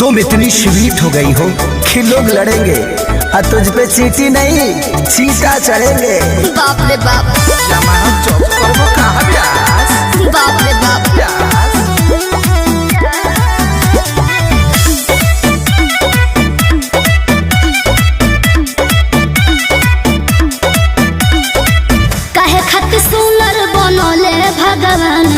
तुम इतनी स्वीट हो गई हो कि लोग लड़ेंगे और तुझ पे चीटी नहीं चीटा चढ़ेंगे। बाप रे बाप, जमानत चौक करबो कहाँ ब्यास? बाप रे बाप। ब्यास काहे खातिर सुनर बनले भगवान